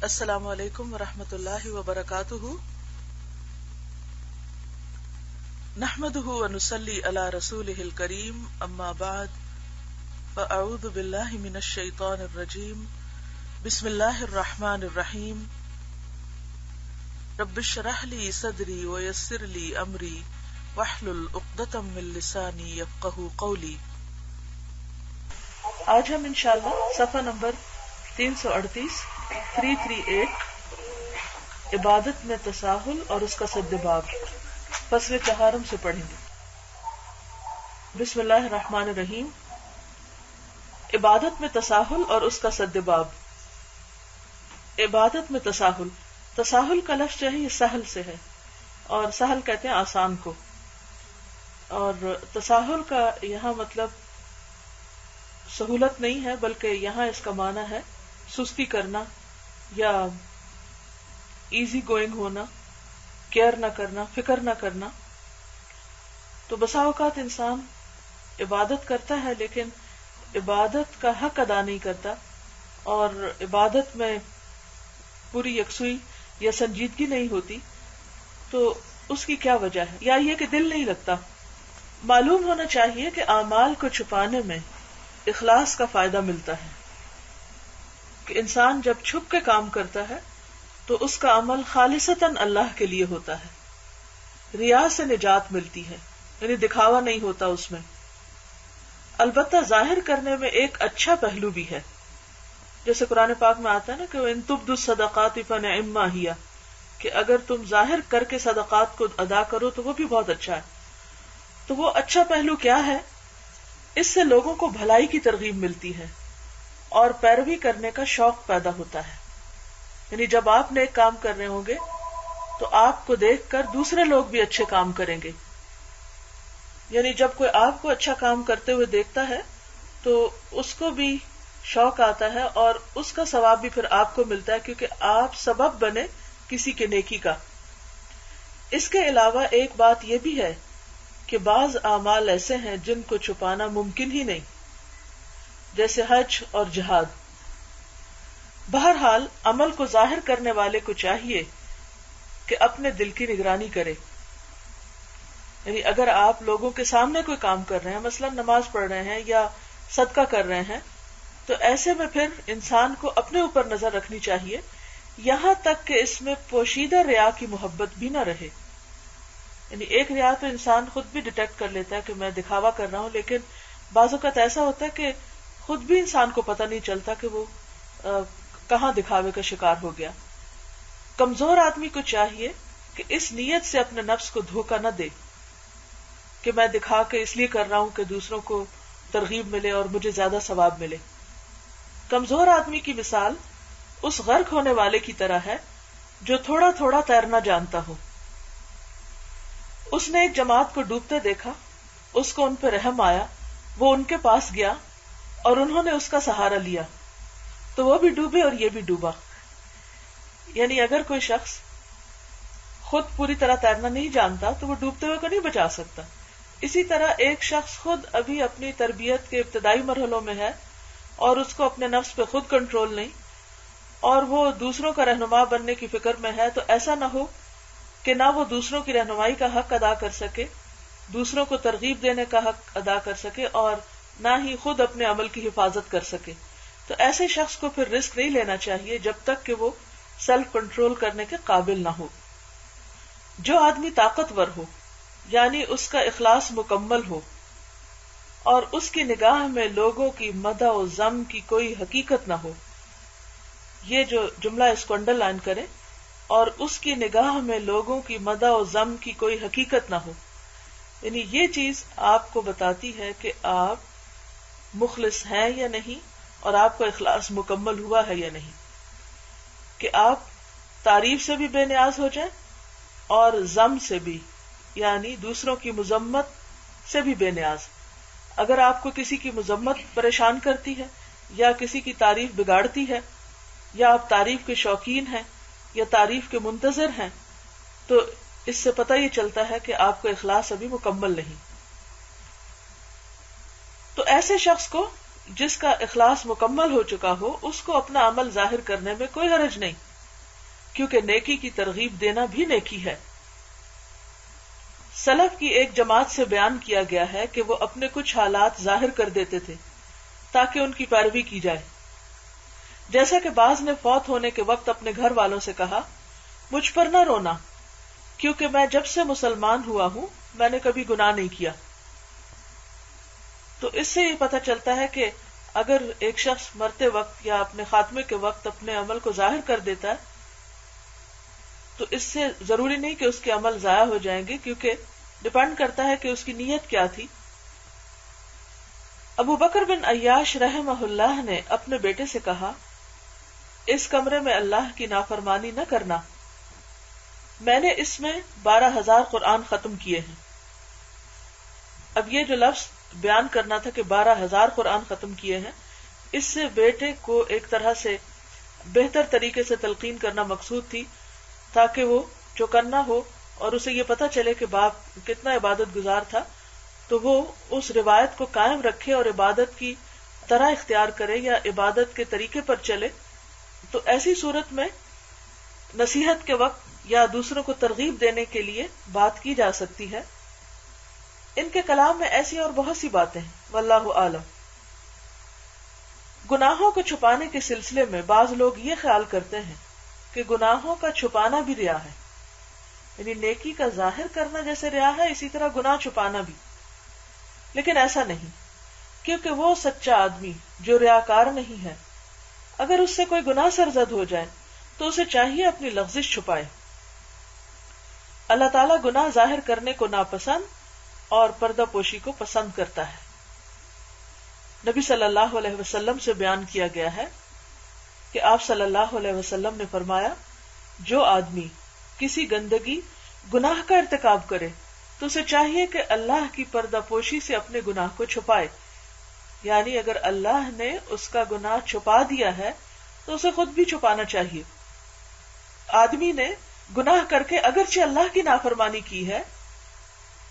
السلام علیکم ورحمۃ اللہ وبرکاتہ. نحمده ونصلي على رسوله الكريم اما بعد فاعوذ باللہ من الشیطان الرجیم. بسم اللہ الرحمن الرحیم. رب اشرح لي صدری ويسر لي امری واحلل عقدۃ من لسانی یفقهوا قولی. آج ہم انشاءاللہ صفحہ نمبر 338 عبادت میں تساہل اور اس کا سدباب فصل چہارم سے پڑھیں گے. بسم اللہ الرحمن الرحیم. عبادت میں تساہل اور اس کا سدباب. عبادت میں تساہل، تساہل کا لفظ جو ہے یہ سہل سے ہے، اور سہل کہتے ہیں آسان کو، اور تساہل کا یہاں مطلب سہولت نہیں ہے، بلکہ یہاں اس کا معنی ہے سستی کرنا یا ایزی گوئنگ ہونا، کیئر نہ کرنا، فکر نہ کرنا. تو بسا اوقات انسان عبادت کرتا ہے لیکن عبادت کا حق ادا نہیں کرتا، اور عبادت میں پوری یکسوئی یا سنجیدگی نہیں ہوتی. تو اس کی کیا وجہ ہے؟ یا یہ کہ دل نہیں لگتا. معلوم ہونا چاہیے کہ اعمال کو چھپانے میں اخلاص کا فائدہ ملتا ہے، کہ انسان جب چھپ کے کام کرتا ہے تو اس کا عمل خالصتاً اللہ کے لیے ہوتا ہے. ریا سے نجات ملتی ہے، یعنی دکھاوا نہیں ہوتا اس میں. البتہ ظاہر کرنے میں ایک اچھا پہلو بھی ہے، جیسے قرآن پاک میں آتا ہے نا کہ ان تبدوا الصدقات فنعما ہی، کہ اگر تم ظاہر کر کے صدقات کو ادا کرو تو وہ بھی بہت اچھا ہے. تو وہ اچھا پہلو کیا ہے؟ اس سے لوگوں کو بھلائی کی ترغیب ملتی ہے اور پیروی کرنے کا شوق پیدا ہوتا ہے. یعنی جب آپ نیک کام کر رہے ہوں گے تو آپ کو دیکھ کر دوسرے لوگ بھی اچھے کام کریں گے. یعنی جب کوئی آپ کو اچھا کام کرتے ہوئے دیکھتا ہے تو اس کو بھی شوق آتا ہے، اور اس کا ثواب بھی پھر آپ کو ملتا ہے، کیونکہ آپ سبب بنے کسی کے نیکی کا. اس کے علاوہ ایک بات یہ بھی ہے کہ بعض اعمال ایسے ہیں جن کو چھپانا ممکن ہی نہیں، جیسے حج اور جہاد. بہرحال عمل کو ظاہر کرنے والے کو چاہیے کہ اپنے دل کی نگرانی کرے. یعنی اگر آپ لوگوں کے سامنے کوئی کام کر رہے ہیں، مثلا نماز پڑھ رہے ہیں یا صدقہ کر رہے ہیں، تو ایسے میں پھر انسان کو اپنے اوپر نظر رکھنی چاہیے، یہاں تک کہ اس میں پوشیدہ ریا کی محبت بھی نہ رہے. یعنی ایک ریا تو انسان خود بھی ڈیٹیکٹ کر لیتا ہے کہ میں دکھاوا کر رہا ہوں، لیکن بعض اوقات ایسا ہوتا ہے کہ خود بھی انسان کو پتہ نہیں چلتا کہ وہ کہاں دکھاوے کا شکار ہو گیا. کمزور آدمی کو چاہیے کہ اس نیت سے اپنے نفس کو دھوکہ نہ دے کہ میں دکھا کے اس لیے کر رہا ہوں کہ دوسروں کو ترغیب ملے اور مجھے زیادہ ثواب ملے. کمزور آدمی کی مثال اس غرق ہونے والے کی طرح ہے جو تھوڑا تھوڑا تیرنا جانتا ہو. اس نے ایک جماعت کو ڈوبتے دیکھا، اس کو ان پہ رحم آیا، وہ ان کے پاس گیا اور انہوں نے اس کا سہارا لیا، تو وہ بھی ڈوبے اور یہ بھی ڈوبا. یعنی اگر کوئی شخص خود پوری طرح تیرنا نہیں جانتا تو وہ ڈوبتے ہوئے کو نہیں بچا سکتا. اسی طرح ایک شخص خود ابھی اپنی تربیت کے ابتدائی مرحلوں میں ہے اور اس کو اپنے نفس پہ خود کنٹرول نہیں، اور وہ دوسروں کا رہنما بننے کی فکر میں ہے، تو ایسا نہ ہو کہ نہ وہ دوسروں کی رہنمائی کا حق ادا کر سکے، دوسروں کو ترغیب دینے کا حق ادا کر سکے، اور نہ ہی خود اپنے عمل کی حفاظت کر سکے. تو ایسے شخص کو پھر رسک نہیں لینا چاہیے جب تک کہ وہ سیلف کنٹرول کرنے کے قابل نہ ہو. جو آدمی طاقتور ہو، یعنی اس کا اخلاص مکمل ہو، اور اس کی نگاہ میں لوگوں کی مدح و ذم کی کوئی حقیقت نہ ہو، یہ جو جملہ اس کو انڈر لائن کرے، اور اس کی نگاہ میں لوگوں کی مدح و ذم کی کوئی حقیقت نہ ہو، یعنی یہ چیز آپ کو بتاتی ہے کہ آپ مخلص ہیں یا نہیں، اور آپ کا اخلاص مکمل ہوا ہے یا نہیں. کہ آپ تعریف سے بھی بے نیاز ہو جائیں اور ذم سے بھی، یعنی دوسروں کی مذمت سے بھی بے نیاز. اگر آپ کو کسی کی مذمت پریشان کرتی ہے یا کسی کی تعریف بگاڑتی ہے، یا آپ تعریف کے شوقین ہیں یا تعریف کے منتظر ہیں، تو اس سے پتہ یہ چلتا ہے کہ آپ کا اخلاص ابھی مکمل نہیں. تو ایسے شخص کو جس کا اخلاص مکمل ہو چکا ہو، اس کو اپنا عمل ظاہر کرنے میں کوئی حرج نہیں. کیونکہ نیکی کی ترغیب دینا بھی نیکی ہے۔ سلف کی ایک جماعت سے بیان کیا گیا ہے کہ وہ اپنے کچھ حالات ظاہر کر دیتے تھے تاکہ ان کی پیروی کی جائے، جیسا کہ بعض نے فوت ہونے کے وقت اپنے گھر والوں سے کہا، مجھ پر نہ رونا کیونکہ میں جب سے مسلمان ہوا ہوں میں نے کبھی گناہ نہیں کیا۔ تو اس سے یہ پتہ چلتا ہے کہ اگر ایک شخص مرتے وقت یا اپنے خاتمے کے وقت اپنے عمل کو ظاہر کر دیتا ہے تو اس سے ضروری نہیں کہ اس کے عمل ضائع ہو جائیں گے، کیونکہ ڈپینڈ کرتا ہے کہ اس کی نیت کیا تھی۔ ابو بکر بن عیاش رحمہ اللہ نے اپنے بیٹے سے کہا، اس کمرے میں اللہ کی نافرمانی نہ کرنا، میں نے اس میں 12,000 قرآن ختم کیے ہیں۔ اب یہ جو لفظ بیان کرنا تھا کہ 12,000 قرآن ختم کیے ہیں، اس سے بیٹے کو ایک طرح سے بہتر طریقے سے تلقین کرنا مقصود تھی تاکہ وہ چوکنا ہو اور اسے یہ پتہ چلے کہ باپ کتنا عبادت گزار تھا، تو وہ اس روایت کو قائم رکھے اور عبادت کی طرح اختیار کرے یا عبادت کے طریقے پر چلے۔ تو ایسی صورت میں نصیحت کے وقت یا دوسروں کو ترغیب دینے کے لیے بات کی جا سکتی ہے۔ ان کے کلام میں ایسی اور بہت سی باتیں ہیں، واللہ اعلم۔ گناہوں کو چھپانے کے سلسلے میں بعض لوگ یہ خیال کرتے ہیں کہ گناہوں کا چھپانا بھی ریا ہے، یعنی نیکی کا ظاہر کرنا جیسے ریا ہے اسی طرح گناہ چھپانا بھی، لیکن ایسا نہیں، کیونکہ وہ سچا آدمی جو ریاکار نہیں ہے اگر اس سے کوئی گناہ سرزد ہو جائے تو اسے چاہیے اپنی لغزش چھپائے۔ اللہ تعالیٰ گناہ ظاہر کرنے کو ناپسند اور پردہ پوشی کو پسند کرتا ہے۔ نبی صلی اللہ علیہ وسلم سے بیان کیا گیا ہے کہ آپ صلی اللہ علیہ وسلم نے فرمایا، جو آدمی کسی گندگی گناہ کا ارتکاب کرے تو اسے چاہیے کہ اللہ کی پردہ پوشی سے اپنے گناہ کو چھپائے، یعنی اگر اللہ نے اس کا گناہ چھپا دیا ہے تو اسے خود بھی چھپانا چاہیے۔ آدمی نے گناہ کر کے اگرچہ اللہ کی نافرمانی کی ہے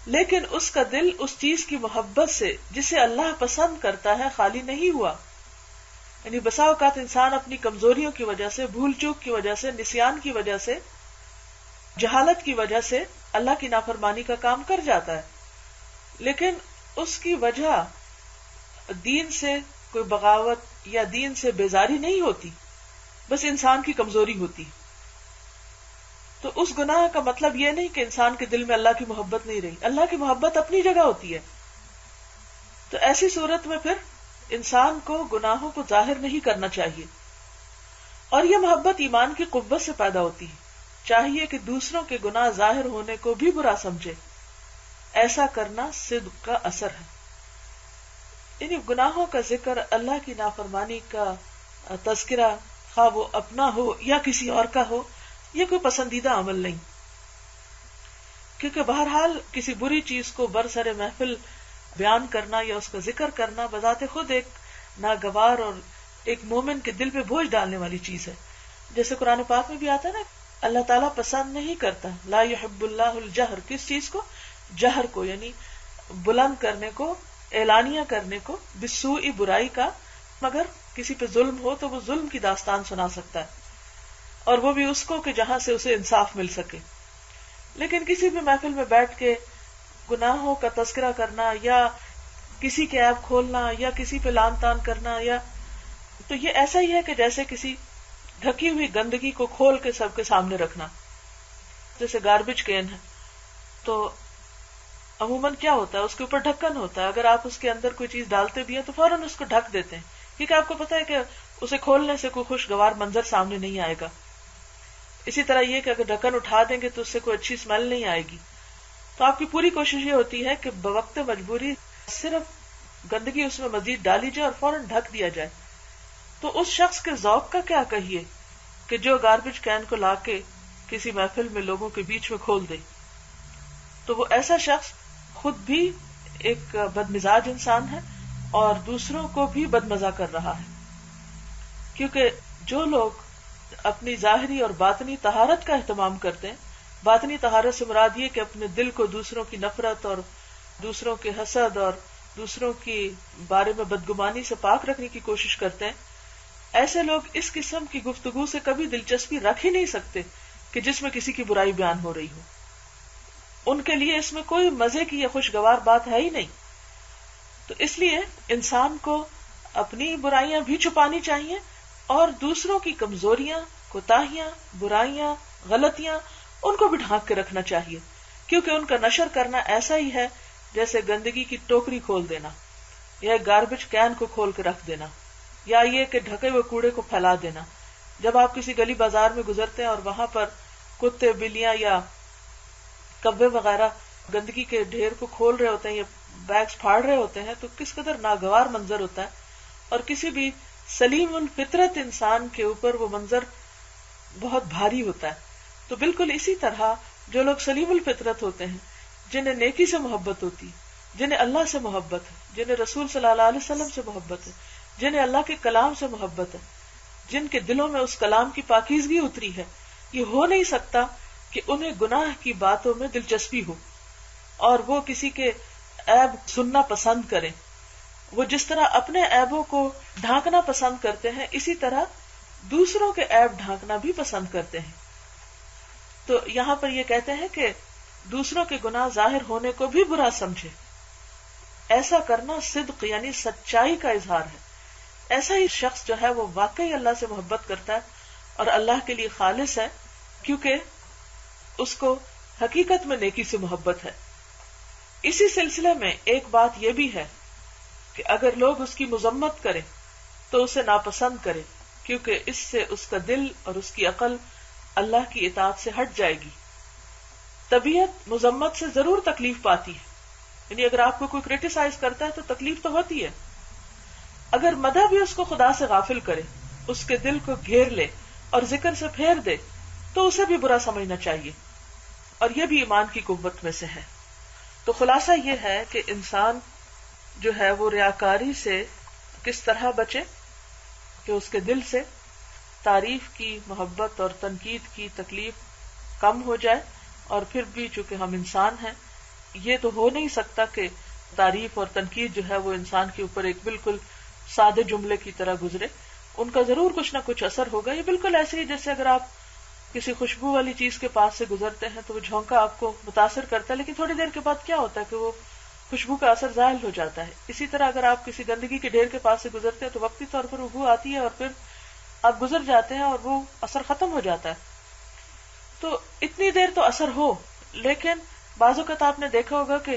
لیکن اس کا دل اس چیز کی محبت سے جسے اللہ پسند کرتا ہے خالی نہیں ہوا، یعنی بسا اوقات انسان اپنی کمزوریوں کی وجہ سے، بھول چوک کی وجہ سے، نسیان کی وجہ سے، جہالت کی وجہ سے اللہ کی نافرمانی کا کام کر جاتا ہے، لیکن اس کی وجہ دین سے کوئی بغاوت یا دین سے بیزاری نہیں ہوتی، بس انسان کی کمزوری ہوتی۔ تو اس گناہ کا مطلب یہ نہیں کہ انسان کے دل میں اللہ کی محبت نہیں رہی، اللہ کی محبت اپنی جگہ ہوتی ہے۔ تو ایسی صورت میں پھر انسان کو گناہوں کو ظاہر نہیں کرنا چاہیے، اور یہ محبت ایمان کی قوت سے پیدا ہوتی ہے۔ چاہیے کہ دوسروں کے گناہ ظاہر ہونے کو بھی برا سمجھے، ایسا کرنا صدق کا اثر ہے۔ یعنی گناہوں کا ذکر، اللہ کی نافرمانی کا تذکرہ، خواہ وہ اپنا ہو یا کسی اور کا ہو، یہ کوئی پسندیدہ عمل نہیں، کیونکہ بہرحال کسی بری چیز کو برسر محفل بیان کرنا یا اس کا ذکر کرنا بذات خود ایک ناگوار اور ایک مومن کے دل پہ بوجھ ڈالنے والی چیز ہے۔ جیسے قرآن پاک میں بھی آتا ہے نا، اللہ تعالیٰ پسند نہیں کرتا، لا یحب اللہ الجہر، کس چیز کو؟ جہر کو، یعنی بلند کرنے کو، اعلانیہ کرنے کو، بالسوء، برائی کا، مگر کسی پہ ظلم ہو تو وہ ظلم کی داستان سنا سکتا ہے، اور وہ بھی اس کو کہ جہاں سے اسے انصاف مل سکے۔ لیکن کسی بھی محفل میں بیٹھ کے گناہوں کا تذکرہ کرنا یا کسی کے عیب کھولنا یا کسی پہ لان تان کرنا، یا تو یہ ایسا ہی ہے کہ جیسے کسی ڈھکی ہوئی گندگی کو کھول کے سب کے سامنے رکھنا۔ جیسے گاربیج کین ہے تو عموماً کیا ہوتا ہے، اس کے اوپر ڈھکن ہوتا ہے، اگر آپ اس کے اندر کوئی چیز ڈالتے بھی ہیں تو فوراً اس کو ڈھک دیتے ہیں، کیونکہ آپ کو پتا ہے کہ اسے کھولنے سے کوئی خوشگوار منظر سامنے نہیں آئے گا۔ اسی طرح یہ کہ اگر ڈھکن اٹھا دیں گے تو اس سے کوئی اچھی اسمیل نہیں آئے گی۔ تو آپ کی پوری کوشش یہ ہوتی ہے کہ بوقت مجبوری صرف گندگی اس میں مزید ڈالی جائے اور فوراً ڈھک دیا جائے۔ تو اس شخص کے ذوق کا کیا کہیے کہ جو گاربیج کین کو لا کے کسی محفل میں لوگوں کے بیچ میں کھول دے، تو وہ ایسا شخص خود بھی ایک بدمزاج انسان ہے اور دوسروں کو بھی بدمزہ کر رہا ہے، کیونکہ جو لوگ اپنی ظاہری اور باطنی طہارت کا اہتمام کرتے ہیں، باطنی طہارت سے مراد یہ کہ اپنے دل کو دوسروں کی نفرت اور دوسروں کے حسد اور دوسروں کی بارے میں بدگمانی سے پاک رکھنے کی کوشش کرتے ہیں، ایسے لوگ اس قسم کی گفتگو سے کبھی دلچسپی رکھ ہی نہیں سکتے کہ جس میں کسی کی برائی بیان ہو رہی ہو، ان کے لیے اس میں کوئی مزے کی یا خوشگوار بات ہے ہی نہیں. تو اس لیے انسان کو اپنی برائیاں بھی چھپانی چاہیے اور دوسروں کی کمزوریاں، کوتاہیاں، برائیاں، غلطیاں ان کو بھی ڈھانک کے رکھنا چاہیے، کیونکہ ان کا نشر کرنا ایسا ہی ہے جیسے گندگی کی ٹوکری کھول دینا یا گاربیج کین کو کھول کے رکھ دینا، یا یہ کہ ڈھکے ہوئے کوڑے کو پھیلا دینا. جب آپ کسی گلی بازار میں گزرتے ہیں اور وہاں پر کتے، بلیاں یا کبے وغیرہ گندگی کے ڈھیر کو کھول رہے ہوتے ہیں یا بیگز پھاڑ رہے ہوتے ہیں تو کس قدر ناگوار منظر ہوتا ہے، اور کسی بھی سلیم الفطرت انسان کے اوپر وہ منظر بہت بھاری ہوتا ہے. تو بالکل اسی طرح جو لوگ سلیم الفطرت ہوتے ہیں، جنہیں نیکی سے محبت ہوتی، جنہیں اللہ سے محبت ہے، جنہیں رسول صلی اللہ علیہ وسلم سے محبت ہے، جنہیں اللہ کے کلام سے محبت ہے، جن کے دلوں میں اس کلام کی پاکیزگی اتری ہے، یہ ہو نہیں سکتا کہ انہیں گناہ کی باتوں میں دلچسپی ہو اور وہ کسی کے عیب سننا پسند کریں. وہ جس طرح اپنے عیبوں کو ڈھانکنا پسند کرتے ہیں، اسی طرح دوسروں کے عیب ڈھانکنا بھی پسند کرتے ہیں. تو یہاں پر یہ کہتے ہیں کہ دوسروں کے گناہ ظاہر ہونے کو بھی برا سمجھے. ایسا کرنا صدق یعنی سچائی کا اظہار ہے. ایسا ہی شخص جو ہے وہ واقعی اللہ سے محبت کرتا ہے اور اللہ کے لیے خالص ہے، کیونکہ اس کو حقیقت میں نیکی سے محبت ہے. اسی سلسلے میں ایک بات یہ بھی ہے کہ اگر لوگ اس کی مذمت کریں تو اسے ناپسند کریں، کیونکہ اس سے اس کا دل اور اس کی عقل اللہ کی اطاعت سے ہٹ جائے گی. طبیعت مذمت سے ضرور تکلیف پاتی ہے، یعنی اگر آپ کو کوئی کرٹیسائز کرتا ہے تو تکلیف تو ہوتی ہے. اگر مدح بھی اس کو خدا سے غافل کرے، اس کے دل کو گھیر لے اور ذکر سے پھیر دے تو اسے بھی برا سمجھنا چاہیے، اور یہ بھی ایمان کی قوت میں سے ہے. تو خلاصہ یہ ہے کہ انسان جو ہے وہ ریاکاری سے کس طرح بچے کہ اس کے دل سے تعریف کی محبت اور تنقید کی تکلیف کم ہو جائے. اور پھر بھی چونکہ ہم انسان ہیں، یہ تو ہو نہیں سکتا کہ تعریف اور تنقید جو ہے وہ انسان کے اوپر ایک بالکل سادے جملے کی طرح گزرے. ان کا ضرور کچھ نہ کچھ اثر ہوگا. یہ بالکل ایسے ہی جیسے اگر آپ کسی خوشبو والی چیز کے پاس سے گزرتے ہیں تو وہ جھونکا آپ کو متاثر کرتا ہے، لیکن تھوڑی دیر کے بعد کیا ہوتا ہے کہ وہ خوشبو کا اثر زائل ہو جاتا ہے. اسی طرح اگر آپ کسی گندگی کے ڈھیر کے پاس سے گزرتے ہیں تو وقتی طور پر بو آتی ہے اور پھر آپ گزر جاتے ہیں اور وہ اثر ختم ہو جاتا ہے. تو اتنی دیر تو اثر ہو، لیکن بعض اوقات آپ نے دیکھا ہوگا کہ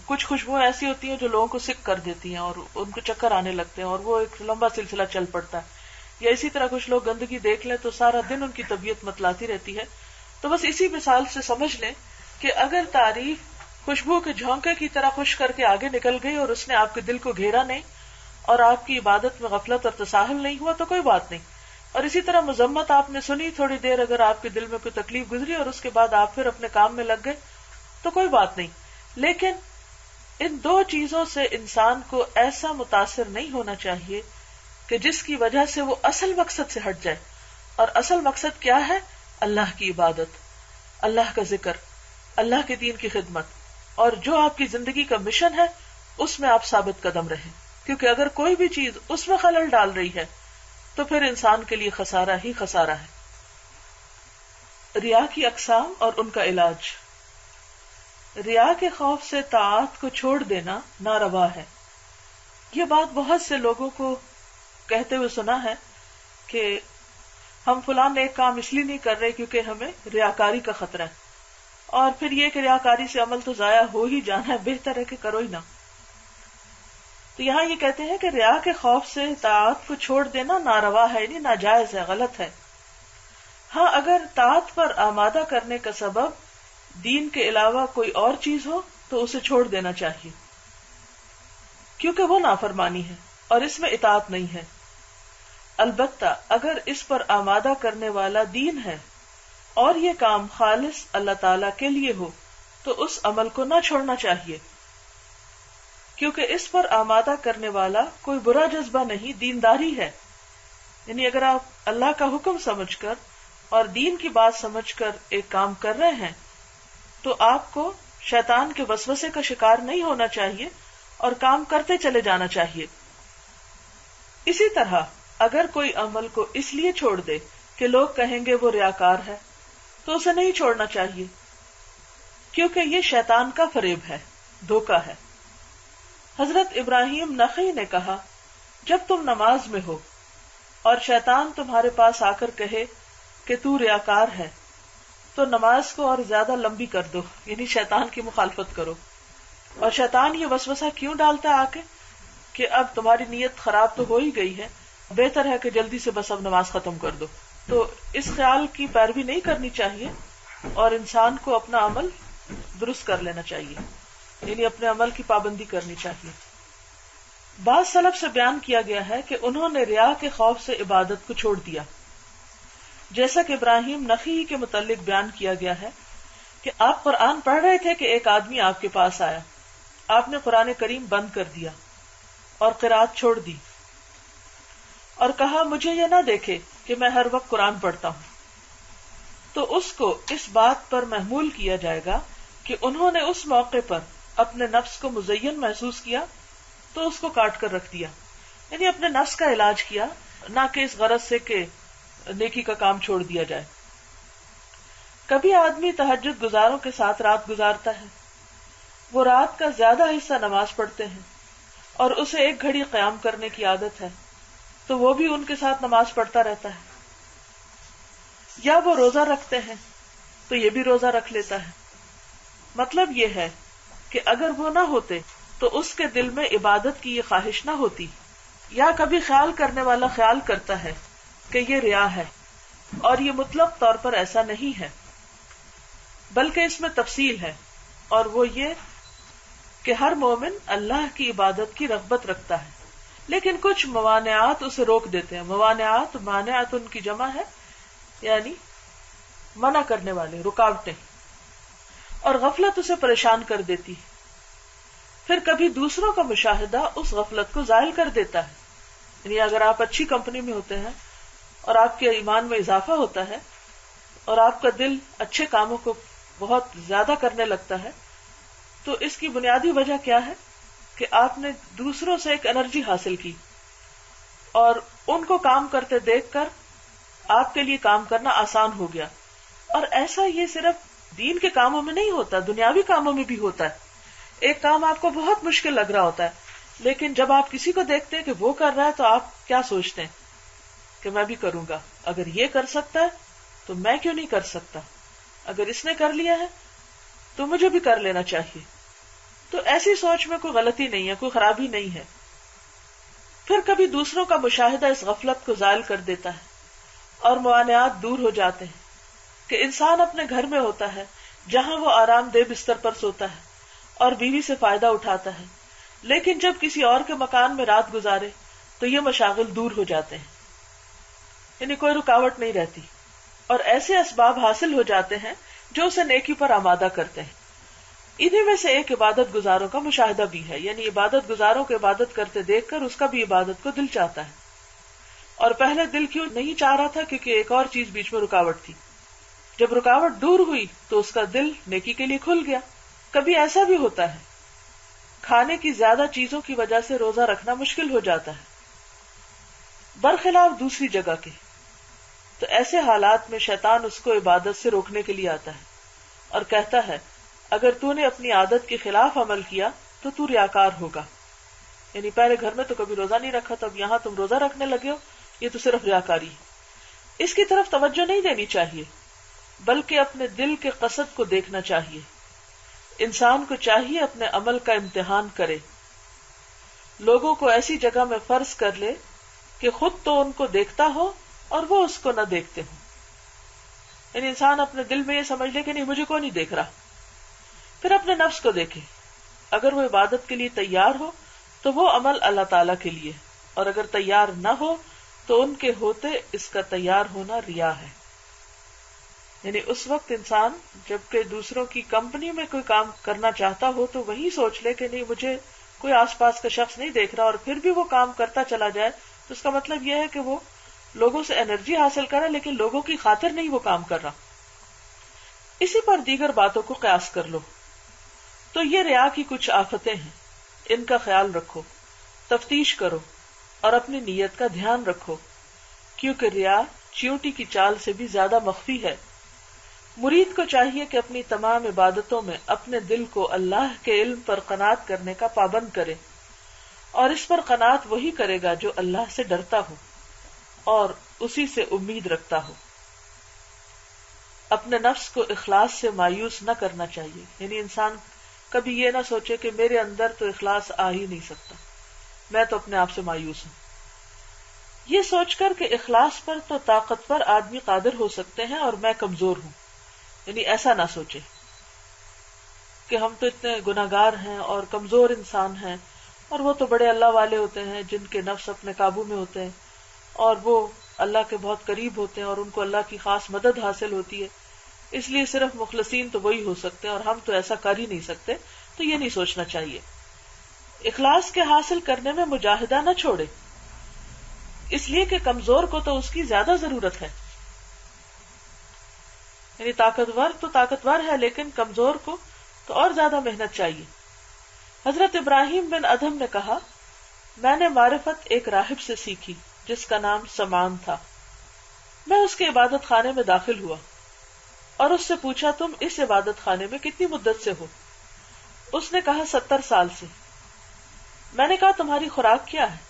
کچھ خوشبوئیں ایسی ہوتی ہیں جو لوگوں کو سک کر دیتی ہیں اور ان کو چکر آنے لگتے ہیں اور وہ ایک لمبا سلسلہ چل پڑتا ہے. یا اسی طرح کچھ لوگ گندگی دیکھ لیں تو سارا دن ان کی طبیعت متلاتی رہتی ہے. تو بس اسی مثال سے سمجھ لیں کہ اگر تعریف خوشبو کے جھونکے کی طرح خوش کر کے آگے نکل گئی اور اس نے آپ کے دل کو گھیرا نہیں اور آپ کی عبادت میں غفلت اور تساہل نہیں ہوا تو کوئی بات نہیں. اور اسی طرح مذمت آپ نے سنی، تھوڑی دیر اگر آپ کے دل میں کوئی تکلیف گزری اور اس کے بعد آپ پھر اپنے کام میں لگ گئے تو کوئی بات نہیں. لیکن ان دو چیزوں سے انسان کو ایسا متاثر نہیں ہونا چاہیے کہ جس کی وجہ سے وہ اصل مقصد سے ہٹ جائے. اور اصل مقصد کیا ہے؟ اللہ کی عبادت، اللہ کا ذکر، اللہ کے دین کی خدمت، اور جو آپ کی زندگی کا مشن ہے اس میں آپ ثابت قدم رہیں. کیونکہ اگر کوئی بھی چیز اس میں خلل ڈال رہی ہے تو پھر انسان کے لیے خسارہ ہی خسارہ ہے. ریا کی اقسام اور ان کا علاج. ریا کے خوف سے طاعت کو چھوڑ دینا ناروا ہے. یہ بات بہت سے لوگوں کو کہتے ہوئے سنا ہے کہ ہم فلاں نیک کام اس لیے نہیں کر رہے کیونکہ ہمیں ریاکاری کا خطرہ ہے، اور پھر یہ کہ ریاکاری سے عمل تو ضائع ہو ہی جانا ہے، بہتر ہے کہ کرو ہی نہ. تو یہاں یہ کہتے ہیں کہ ریا کے خوف سے طاعت کو چھوڑ دینا ناروا ہے، یعنی ناجائز ہے، غلط ہے. ہاں اگر طاعت پر آمادہ کرنے کا سبب دین کے علاوہ کوئی اور چیز ہو تو اسے چھوڑ دینا چاہیے، کیونکہ وہ نافرمانی ہے اور اس میں اطاعت نہیں ہے. البتہ اگر اس پر آمادہ کرنے والا دین ہے اور یہ کام خالص اللہ تعالی کے لیے ہو تو اس عمل کو نہ چھوڑنا چاہیے، کیونکہ اس پر آمادہ کرنے والا کوئی برا جذبہ نہیں، دینداری ہے. یعنی اگر آپ اللہ کا حکم سمجھ کر اور دین کی بات سمجھ کر ایک کام کر رہے ہیں تو آپ کو شیطان کے وسوسے کا شکار نہیں ہونا چاہیے اور کام کرتے چلے جانا چاہیے. اسی طرح اگر کوئی عمل کو اس لیے چھوڑ دے کہ لوگ کہیں گے وہ ریاکار ہے تو اسے نہیں چھوڑنا چاہیے، کیونکہ یہ شیطان کا فریب ہے، دھوکہ ہے۔ حضرت ابراہیم نخعی نے کہا، جب تم نماز میں ہو اور شیطان تمہارے پاس آ کر کہے کہ تو ریاکار ہے تو نماز کو اور زیادہ لمبی کر دو، یعنی شیطان کی مخالفت کرو۔ اور شیطان یہ وسوسہ کیوں ڈالتا ہے آ کے کہ اب تمہاری نیت خراب تو ہو ہی گئی ہے، بہتر ہے کہ جلدی سے بس اب نماز ختم کر دو۔ تو اس خیال کی پیروی نہیں کرنی چاہیے اور انسان کو اپنا عمل درست کر لینا چاہیے، یعنی اپنے عمل کی پابندی کرنی چاہیے۔ بعض سلف سے بیان کیا گیا ہے کہ انہوں نے ریا کے خوف سے عبادت کو چھوڑ دیا، جیسا کہ ابراہیم نخعی کے متعلق بیان کیا گیا ہے کہ آپ قرآن پڑھ رہے تھے کہ ایک آدمی آپ کے پاس آیا، آپ نے قرآن کریم بند کر دیا اور قرات چھوڑ دی اور کہا مجھے یہ نہ دیکھے کہ میں ہر وقت قرآن پڑھتا ہوں، تو اس کو اس بات پر محمول کیا جائے گا کہ انہوں نے اس موقع پر اپنے نفس کو مزین محسوس کیا تو اس کو کاٹ کر رکھ دیا، یعنی اپنے نفس کا علاج کیا، نہ کہ اس غرض سے کہ نیکی کا کام چھوڑ دیا جائے۔ کبھی آدمی تہجد گزاروں کے ساتھ رات گزارتا ہے، وہ رات کا زیادہ حصہ نماز پڑھتے ہیں اور اسے ایک گھڑی قیام کرنے کی عادت ہے تو وہ بھی ان کے ساتھ نماز پڑھتا رہتا ہے، یا وہ روزہ رکھتے ہیں تو یہ بھی روزہ رکھ لیتا ہے۔ مطلب یہ ہے کہ اگر وہ نہ ہوتے تو اس کے دل میں عبادت کی یہ خواہش نہ ہوتی، یا کبھی خیال کرنے والا خیال کرتا ہے کہ یہ ریا ہے، اور یہ مطلق طور پر ایسا نہیں ہے بلکہ اس میں تفصیل ہے، اور وہ یہ کہ ہر مومن اللہ کی عبادت کی رغبت رکھتا ہے، لیکن کچھ موانعات اسے روک دیتے ہیں۔ موانعات، مانعات ان کی جمع ہے، یعنی منع کرنے والے، رکاوٹیں، اور غفلت اسے پریشان کر دیتی۔ پھر کبھی دوسروں کا مشاہدہ اس غفلت کو زائل کر دیتا ہے، یعنی اگر آپ اچھی کمپنی میں ہوتے ہیں اور آپ کے ایمان میں اضافہ ہوتا ہے اور آپ کا دل اچھے کاموں کو بہت زیادہ کرنے لگتا ہے، تو اس کی بنیادی وجہ کیا ہے کہ آپ نے دوسروں سے ایک انرجی حاصل کی اور ان کو کام کرتے دیکھ کر آپ کے لیے کام کرنا آسان ہو گیا۔ اور ایسا یہ صرف دین کے کاموں میں نہیں ہوتا، دنیاوی کاموں میں بھی ہوتا ہے۔ ایک کام آپ کو بہت مشکل لگ رہا ہوتا ہے، لیکن جب آپ کسی کو دیکھتے ہیں کہ وہ کر رہا ہے تو آپ کیا سوچتے ہیں کہ میں بھی کروں گا، اگر یہ کر سکتا ہے تو میں کیوں نہیں کر سکتا، اگر اس نے کر لیا ہے تو مجھے بھی کر لینا چاہیے۔ تو ایسی سوچ میں کوئی غلطی نہیں ہے، کوئی خرابی نہیں ہے۔ پھر کبھی دوسروں کا مشاہدہ اس غفلت کو زائل کر دیتا ہے اور موانعات دور ہو جاتے ہیں کہ انسان اپنے گھر میں ہوتا ہے جہاں وہ آرام دہ بستر پر سوتا ہے اور بیوی سے فائدہ اٹھاتا ہے، لیکن جب کسی اور کے مکان میں رات گزارے تو یہ مشاغل دور ہو جاتے ہیں، یعنی کوئی رکاوٹ نہیں رہتی، اور ایسے اسباب حاصل ہو جاتے ہیں جو اسے نیکی پر آمادہ کرتے ہیں۔ انہی میں سے ایک عبادت گزاروں کا مشاہدہ بھی ہے، یعنی عبادت گزاروں کو عبادت کرتے دیکھ کر اس کا بھی عبادت کو دل چاہتا ہے، اور پہلے دل کیوں نہیں چاہ رہا تھا؟ کیونکہ ایک اور چیز بیچ میں رکاوٹ تھی۔ جب رکاوٹ دور ہوئی تو اس کا دل نیکی کے لیے کھل گیا۔ کبھی ایسا بھی ہوتا ہے کھانے کی زیادہ چیزوں کی وجہ سے روزہ رکھنا مشکل ہو جاتا ہے برخلاف دوسری جگہ کے، تو ایسے حالات میں شیطان اس کو عبادت سے روکنے کے لیے آتا ہے اور کہتا ہے اگر تو نے اپنی عادت کے خلاف عمل کیا تو تو ریاکار ہوگا، یعنی پہلے گھر میں تو کبھی روزہ نہیں رکھا تھا، اب یہاں تم روزہ رکھنے لگے ہو، یہ تو صرف ریاکاری ہے۔ اس کی طرف توجہ نہیں دینی چاہیے بلکہ اپنے دل کے قصد کو دیکھنا چاہیے۔ انسان کو چاہیے اپنے عمل کا امتحان کرے، لوگوں کو ایسی جگہ میں فرض کر لے کہ خود تو ان کو دیکھتا ہو اور وہ اس کو نہ دیکھتے ہوں، یعنی انسان اپنے دل میں یہ سمجھ لے کہ نہیں مجھے کوئی نہیں دیکھ رہا۔ پھر اپنے نفس کو دیکھے، اگر وہ عبادت کے لیے تیار ہو تو وہ عمل اللہ تعالی کے لیے، اور اگر تیار نہ ہو تو ان کے ہوتے اس کا تیار ہونا ریا ہے۔ یعنی اس وقت انسان جبکہ دوسروں کی کمپنی میں کوئی کام کرنا چاہتا ہو تو وہی سوچ لے کہ نہیں مجھے کوئی آس پاس کا شخص نہیں دیکھ رہا، اور پھر بھی وہ کام کرتا چلا جائے تو اس کا مطلب یہ ہے کہ وہ لوگوں سے انرجی حاصل کرے لیکن لوگوں کی خاطر نہیں وہ کام کر رہا۔ اسی پر دیگر باتوں کو قیاس کر لو تو یہ ریا کی کچھ آفتیں ہیں، ان کا خیال رکھو، تفتیش کرو اور اپنی نیت کا دھیان رکھو کیونکہ ریا چیونٹی کی چال سے بھی زیادہ مخفی ہے۔ مرید کو چاہیے کہ اپنی تمام عبادتوں میں اپنے دل کو اللہ کے علم پر قناعت کرنے کا پابند کرے، اور اس پر قناعت وہی کرے گا جو اللہ سے ڈرتا ہو اور اسی سے امید رکھتا ہو۔ اپنے نفس کو اخلاص سے مایوس نہ کرنا چاہیے، یعنی انسان کبھی یہ نہ سوچے کہ میرے اندر تو اخلاص آ ہی نہیں سکتا، میں تو اپنے آپ سے مایوس ہوں۔ یہ سوچ کر کہ اخلاص پر تو طاقتور آدمی قادر ہو سکتے ہیں اور میں کمزور ہوں، یعنی ایسا نہ سوچے کہ ہم تو اتنے گناہگار ہیں اور کمزور انسان ہیں، اور وہ تو بڑے اللہ والے ہوتے ہیں جن کے نفس اپنے قابو میں ہوتے ہیں اور وہ اللہ کے بہت قریب ہوتے ہیں اور ان کو اللہ کی خاص مدد حاصل ہوتی ہے، اس لیے صرف مخلصین تو وہی ہو سکتے ہیں اور ہم تو ایسا کر ہی نہیں سکتے۔ تو یہ نہیں سوچنا چاہیے۔ اخلاص کے حاصل کرنے میں مجاہدہ نہ چھوڑے، اس لیے کہ کمزور کو تو اس کی زیادہ ضرورت ہے، یعنی طاقتور تو طاقتور ہے لیکن کمزور کو تو اور زیادہ محنت چاہیے۔ حضرت ابراہیم بن ادہم نے کہا، میں نے معرفت ایک راہب سے سیکھی جس کا نام سمان تھا۔ میں اس کے عبادت خانے میں داخل ہوا اور اس سے پوچھا، تم اس عبادت خانے میں کتنی مدت سے ہو؟ اس نے کہا 70 سال سے۔ میں نے کہا تمہاری خوراک کیا ہے؟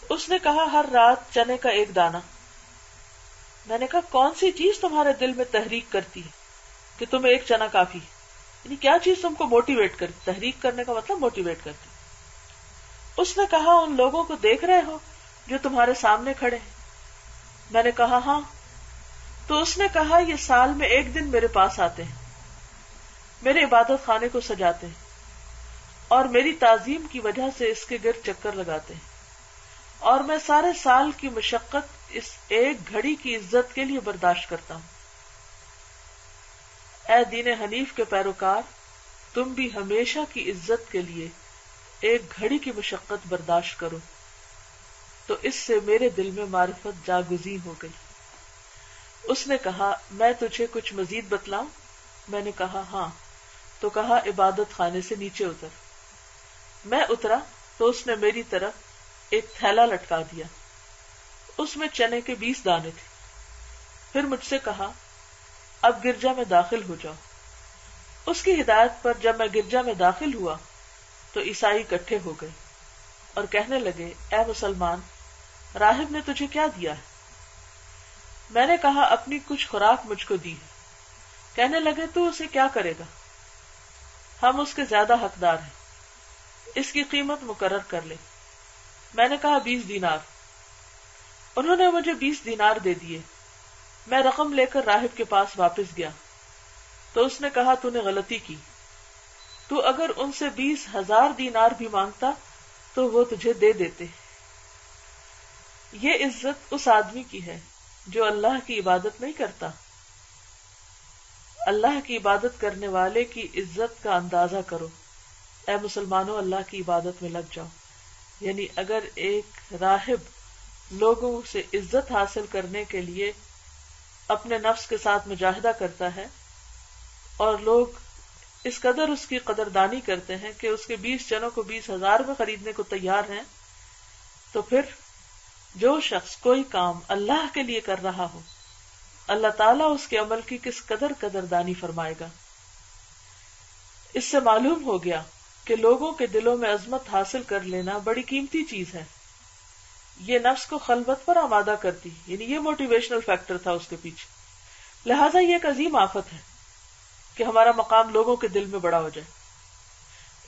اس نے کہا ہر رات چنے کا ایک دانہ۔ میں نے کہا کون سی چیز تمہارے دل میں تحریک کرتی ہے کہ تمہیں ایک چنا کافی، یعنی کیا چیز تم کو موٹیویٹ کرتی؟ تحریک کرنے کا مطلب موٹیویٹ کرتی۔ اس نے کہا ان لوگوں کو دیکھ رہے ہو جو تمہارے سامنے کھڑے ہیں۔ میں نے کہا ہاں۔ تو اس نے کہا یہ سال میں ایک دن میرے پاس آتے ہیں، میرے عبادت خانے کو سجاتے ہیں اور میری تعظیم کی وجہ سے اس کے گرد چکر لگاتے ہیں، اور میں سارے سال کی مشقت اس ایک گھڑی کی عزت کے لیے برداشت کرتا ہوں۔ اے دین حنیف کے پیروکار، تم بھی ہمیشہ کی عزت کے لیے ایک گھڑی کی مشقت برداشت کرو۔ تو اس سے میرے دل میں معرفت جاگزی ہو گئی۔ اس نے کہا میں تجھے کچھ مزید بتلاؤں؟ میں نے کہا ہاں۔ تو کہا عبادت خانے سے نیچے اتر۔ میں اترا تو اس نے میری طرف ایک تھیلا لٹکا دیا، اس میں چنے کے 20 دانے تھے۔ پھر مجھ سے کہا اب گرجا میں داخل ہو جاؤ۔ اس کی ہدایت پر جب میں گرجا میں داخل ہوا تو عیسائی اکٹھے ہو گئے اور کہنے لگے اے مسلمان، راہب نے تجھے کیا دیا ہے؟ میں نے کہا اپنی کچھ خوراک مجھ کو دی ہے۔ کہنے لگے تو اسے کیا کرے گا؟ ہم اس کے زیادہ حقدار ہیں، اس کی قیمت مقرر کر لے۔ میں نے کہا 20 دینار۔ انہوں نے مجھے 20 دینار دے دیے۔ میں رقم لے کر راہب کے پاس واپس گیا تو اس نے کہا تو نے غلطی کی، تو اگر ان سے 20,000 دینار بھی مانگتا تو وہ تجھے دے دیتے۔ یہ عزت اس آدمی کی ہے جو اللہ کی عبادت نہیں کرتا۔ اللہ کی عبادت کرنے والے کی عزت کا اندازہ کرو۔ اے مسلمانوں، اللہ کی عبادت میں لگ جاؤ۔ یعنی اگر ایک راہب لوگوں سے عزت حاصل کرنے کے لیے اپنے نفس کے ساتھ مجاہدہ کرتا ہے اور لوگ اس قدر اس کی قدردانی کرتے ہیں کہ اس کے 20 چنوں کو 20,000 میں خریدنے کو تیار ہیں، تو پھر جو شخص کوئی کام اللہ کے لیے کر رہا ہو، اللہ تعالیٰ اس کے عمل کی کس قدر قدردانی فرمائے گا۔ اس سے معلوم ہو گیا کہ لوگوں کے دلوں میں عظمت حاصل کر لینا بڑی قیمتی چیز ہے۔ یہ نفس کو خلوت پر آمادہ کرتی، یعنی یہ موٹیویشنل فیکٹر تھا اس کے پیچھے۔ لہٰذا یہ ایک عظیم آفت ہے کہ ہمارا مقام لوگوں کے دل میں بڑا ہو جائے۔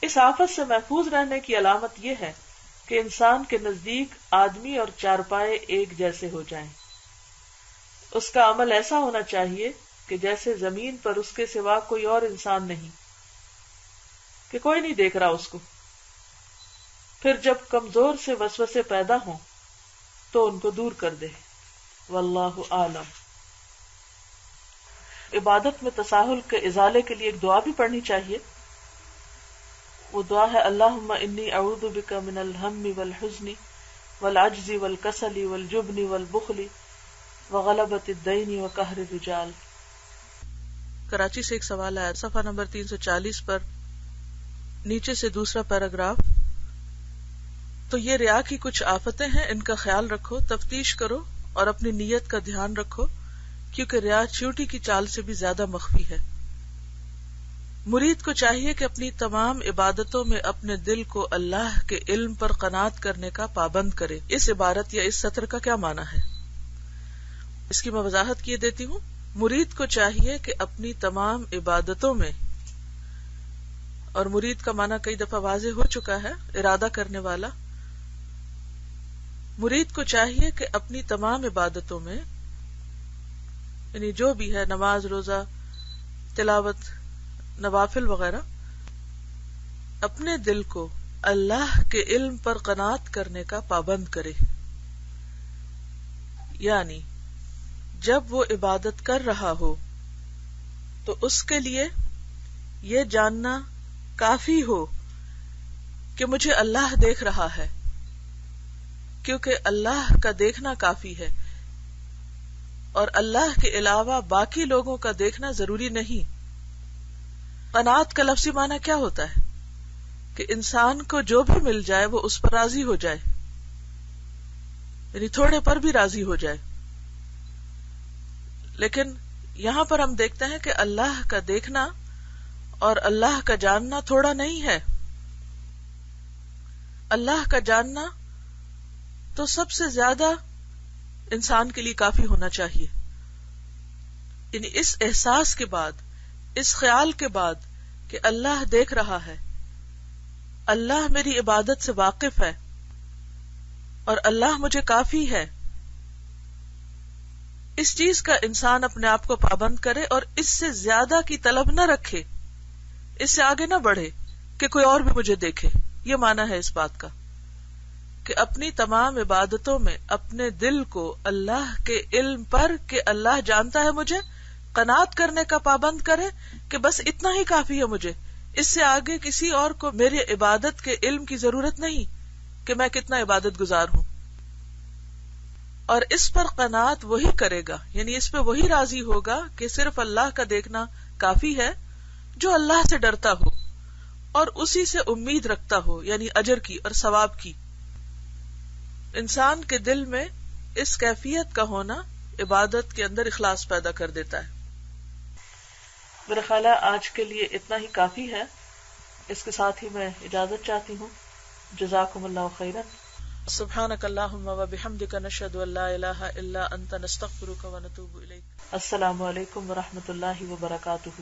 اس آفت سے محفوظ رہنے کی علامت یہ ہے کہ انسان کے نزدیک آدمی اور چارپائے ایک جیسے ہو جائیں۔ اس کا عمل ایسا ہونا چاہیے کہ جیسے زمین پر اس کے سوا کوئی اور انسان نہیں، کہ کوئی نہیں دیکھ رہا اس کو۔ پھر جب کمزور سے وسوسے پیدا ہوں تو ان کو دور کر دے۔ واللہ عالم۔ عبادت میں تساہل کے ازالے کے لیے ایک دعا بھی پڑھنی چاہیے۔ وہ دعا ہے اللہم انی اعوذ بک من الہم والحزن والعجز والکسل والجبن والبخل وغلبۃ الدین وقہر الرجال۔ کراچی سے ایک سوال آیا، صفحہ نمبر 340 پر نیچے سے دوسرا پیراگراف۔ تو یہ ریا کی کچھ آفتیں ہیں، ان کا خیال رکھو، تفتیش کرو اور اپنی نیت کا دھیان رکھو، کیونکہ ریا چیونٹی کی چال سے بھی زیادہ مخفی ہے۔ مرید کو چاہیے کہ اپنی تمام عبادتوں میں اپنے دل کو اللہ کے علم پر قناعت کرنے کا پابند کرے۔ اس عبارت یا اس سطر کا کیا معنی ہے؟ اس کی میں وضاحت کیے دیتی ہوں۔ مرید کو چاہیے کہ اپنی تمام عبادتوں میں، اور مرید کا معنی کئی دفعہ واضح ہو چکا ہے، ارادہ کرنے والا۔ مرید کو چاہیے کہ اپنی تمام عبادتوں میں، یعنی جو بھی ہے، نماز، روزہ، تلاوت، نوافل وغیرہ، اپنے دل کو اللہ کے علم پر قناعت کرنے کا پابند کرے۔ یعنی جب وہ عبادت کر رہا ہو تو اس کے لیے یہ جاننا کافی ہو کہ مجھے اللہ دیکھ رہا ہے، کیونکہ اللہ کا دیکھنا کافی ہے، اور اللہ کے علاوہ باقی لوگوں کا دیکھنا ضروری نہیں۔ قناعت کا لفظی معنی کیا ہوتا ہے؟ کہ انسان کو جو بھی مل جائے وہ اس پر راضی ہو جائے، یعنی تھوڑے پر بھی راضی ہو جائے۔ لیکن یہاں پر ہم دیکھتے ہیں کہ اللہ کا دیکھنا اور اللہ کا جاننا تھوڑا نہیں ہے۔ اللہ کا جاننا تو سب سے زیادہ انسان کے لیے کافی ہونا چاہیے، یعنی اس احساس کے بعد، اس خیال کے بعد کہ اللہ دیکھ رہا ہے، اللہ میری عبادت سے واقف ہے، اور اللہ مجھے کافی ہے، اس چیز کا انسان اپنے آپ کو پابند کرے اور اس سے زیادہ کی طلب نہ رکھے، اس سے آگے نہ بڑھے کہ کوئی اور بھی مجھے دیکھے۔ یہ معنی ہے اس بات کا کہ اپنی تمام عبادتوں میں اپنے دل کو اللہ کے علم پر کہ اللہ جانتا ہے مجھے، قناعت کرنے کا پابند کرے کہ بس اتنا ہی کافی ہے مجھے، اس سے آگے کسی اور کو میری عبادت کے علم کی ضرورت نہیں کہ میں کتنا عبادت گزار ہوں۔ اور اس پر قناعت وہی کرے گا، یعنی اس پہ وہی راضی ہوگا کہ صرف اللہ کا دیکھنا کافی ہے، جو اللہ سے ڈرتا ہو اور اسی سے امید رکھتا ہو، یعنی اجر کی اور ثواب کی۔ انسان کے دل میں اس کیفیت کا ہونا عبادت کے اندر اخلاص پیدا کر دیتا ہے۔ میرا خیال ہے آج کے لیے اتنا ہی کافی ہے، اس کے ساتھ ہی میں اجازت چاہتی ہوں۔ جزاکم اللہ خیرا۔ سبحانک اللہم و بحمدک، نشہد ان لا الہ الا انت، نستغفرک و نتوب الیک۔ السلام علیکم و رحمۃ اللہ وبرکاتہ۔